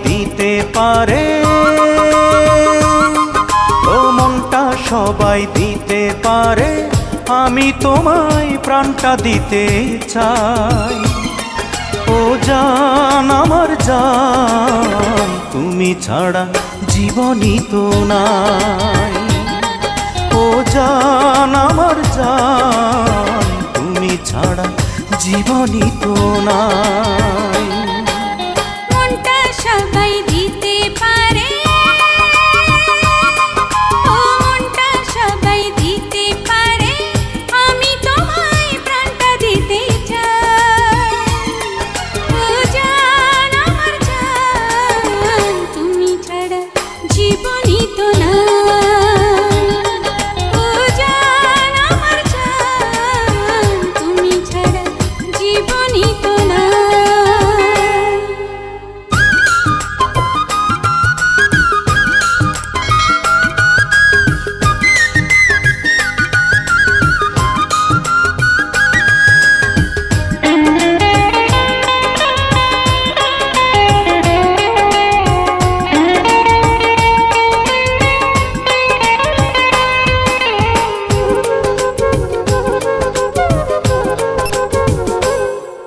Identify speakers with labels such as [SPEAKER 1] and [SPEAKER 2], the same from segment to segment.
[SPEAKER 1] দিতে পারে, ও মনটা সবাই দিতে পারে, আমি তোমায় প্রাণটা দিতে চাই। ও জান আমার জান, তুমি ছাড়া জীবনই তো নাই। ও জান আমার জান, তুমি ছাড়া জীবনই তো নাই।
[SPEAKER 2] মনটা সবাই দিতে পারে, ও মনটা সবাই দিতে পারে, আমি তোমায় প্রাণটা দিতে চাই। ও জান আমার জান, তুমি ছাড়া জীবনই তো নাই। ও জান আমার জান, তুমি ছাড়া জীবনই তো নাই।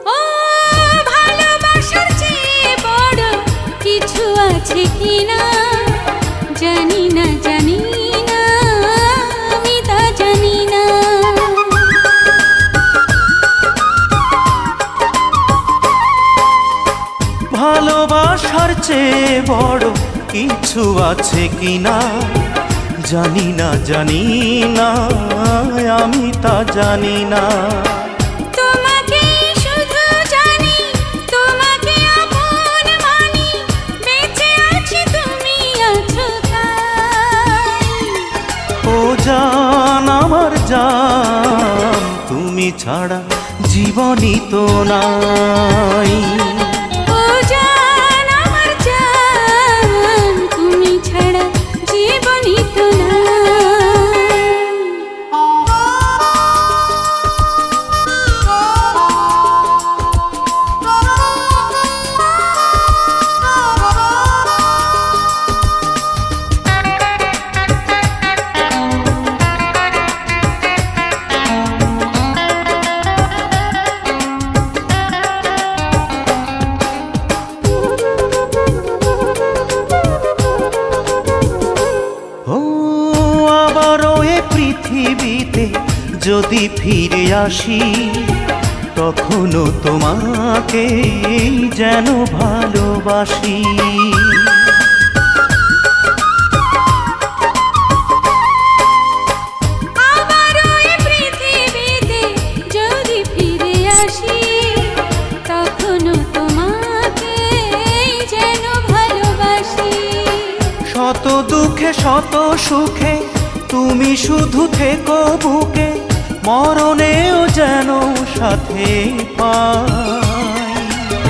[SPEAKER 2] ও ভালোবাসার চেয়ে বড় কিছু আছে কিনা জানি না, জানি না, আমি তা জানি না।
[SPEAKER 1] ভালোবাসার চেয়ে বড় কিছু আছে কিনা জানি না, জানি না, আমি তা জানি না।
[SPEAKER 2] তোমাকে শুধু জানি, তোমাকে আপন মানি, বেঁচে আছি তুমি আছো তাই।
[SPEAKER 1] ও জান আমার জান, তুমি ছাড়া জীবনই তো নাই।
[SPEAKER 2] ও জান আমার জান, তুমি ছাড়া জীবনই তো নাই।
[SPEAKER 1] ও আবারও এ পৃথিবীতে যদি ফিরে আসি, তখনও তোমাকে যেন ভালোবাসি।
[SPEAKER 2] আবারও এই পৃথিবীতে যদি ফিরে আসি, তখনও তোমাকে যেন ভালোবাসি।
[SPEAKER 1] শত দুঃখে শত সুখে তুমি শুধু থেকো বুকে, মরণেও যেন সাথে পাই।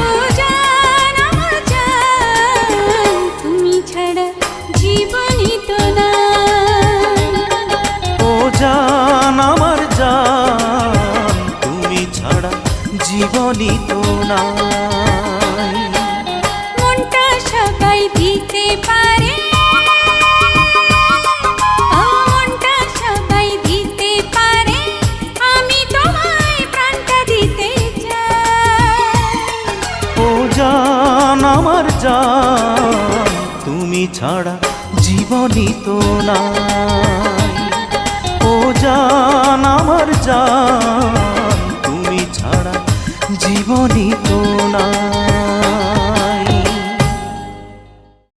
[SPEAKER 2] ও জান আমার জান, তুমি ছাড়া জীবনই তো নাই।
[SPEAKER 1] ও জান আমার জান, তুমি ছাড়া জীবনই তো নাই।
[SPEAKER 2] মনটা সবাই দিতে পারে, ও মনটা সবাই দিতে পারে, আমি তোমায় প্রাণটা দিতে চাই।
[SPEAKER 1] ও জান আমার জান, তুমি ছাড়া জীবনই তো নাই।